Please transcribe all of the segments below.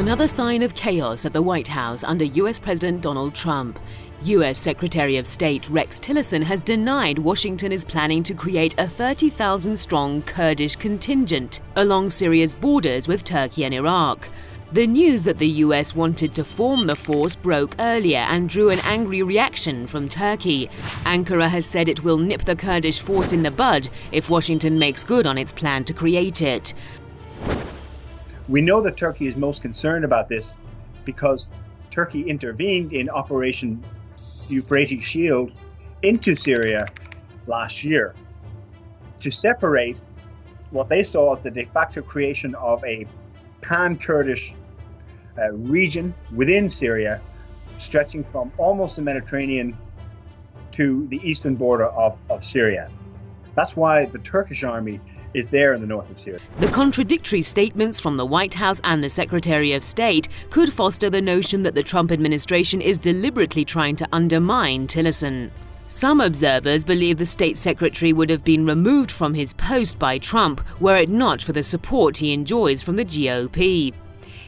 Another sign of chaos at the White House under US President Donald Trump. US Secretary of State Rex Tillerson has denied Washington is planning to create a 30,000-strong Kurdish contingent along Syria's borders with Turkey and Iraq. The news that the US wanted to form the force broke earlier and drew an angry reaction from Turkey. Ankara has said it will nip the Kurdish force in the bud if Washington makes good on its plan to create it. We know that Turkey is most concerned about this because Turkey intervened in Operation Euphrates Shield into Syria last year to separate what they saw as the de facto creation of a pan-Kurdish region within Syria, stretching from almost the Mediterranean to the eastern border of Syria. That's why the Turkish army is there in the north of Syria. The contradictory statements from the White House and the Secretary of State could foster the notion that the Trump administration is deliberately trying to undermine Tillerson. Some observers believe the State Secretary would have been removed from his post by Trump were it not for the support he enjoys from the GOP.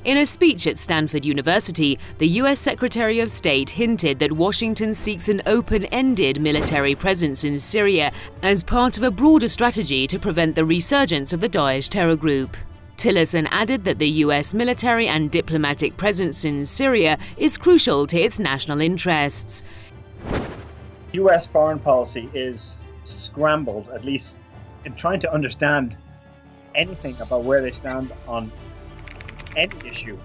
In a speech at Stanford University, the US Secretary of State hinted that Washington seeks an open-ended military presence in Syria as part of a broader strategy to prevent the resurgence of the Daesh terror group. Tillerson added that the US military and diplomatic presence in Syria is crucial to its national interests. US foreign policy is scrambled, at least in trying to understand anything about where they stand on any issue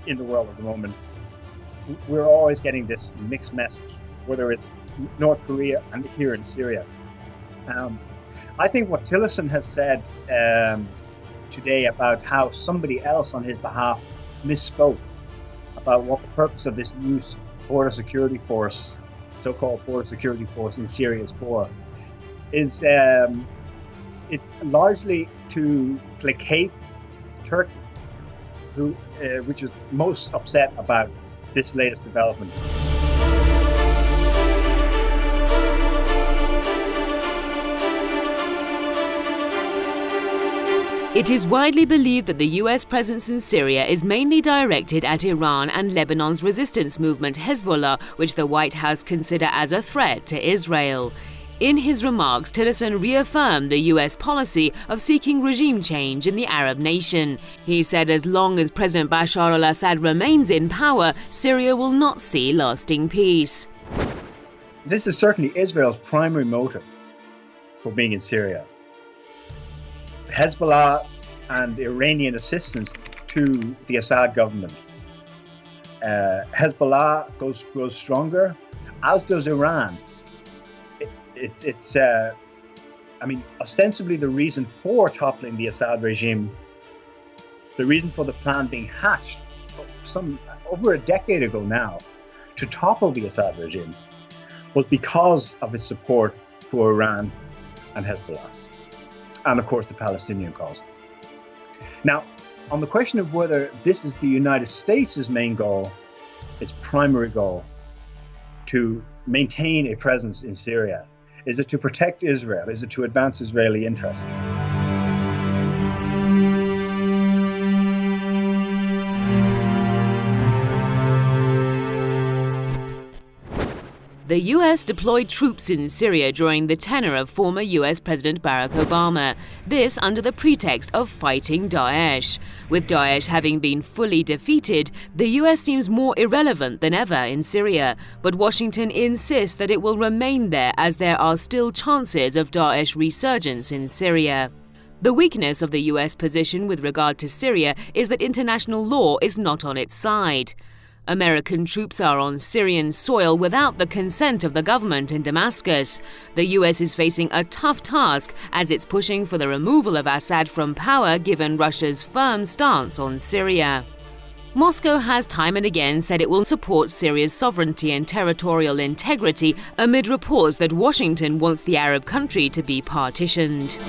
in the world at the moment. We're always getting this mixed message, whether it's North Korea and here in Syria. I think what Tillerson has said today about how somebody else on his behalf misspoke about what the purpose of this new border security force, so-called border security force in Syria is for, is it's largely to placate Turkey, which is most upset about this latest development. It is widely believed that the US presence in Syria is mainly directed at Iran and Lebanon's resistance movement Hezbollah, which the White House consider as a threat to Israel. In his remarks, Tillerson reaffirmed the US policy of seeking regime change in the Arab nation. He said as long as President Bashr al-Assad remains in power, Syria will not see lasting peace. This is certainly Israel's primary motive for being in Syria. Hezbollah and Iranian assistance to the Assad government. Hezbollah grows stronger, as does Iran. It's ostensibly the reason for toppling the Assad regime, the reason for the plan being hatched over a decade ago now to topple the Assad regime was because of its support for Iran and Hezbollah, and of course the Palestinian cause. Now, on the question of whether this is the United States' main goal, its primary goal, to maintain a presence in Syria, is it to protect Israel? Is it to advance Israeli interests? The US deployed troops in Syria during the tenure of former US President Barack Obama, this under the pretext of fighting Daesh. With Daesh having been fully defeated, the US seems more irrelevant than ever in Syria, but Washington insists that it will remain there as there are still chances of Daesh resurgence in Syria. The weakness of the US position with regard to Syria is that international law is not on its side. American troops are on Syrian soil without the consent of the government in Damascus. The US is facing a tough task as it's pushing for the removal of Assad from power given Russia's firm stance on Syria. Moscow has time and again said it will support Syria's sovereignty and territorial integrity amid reports that Washington wants the Arab country to be partitioned.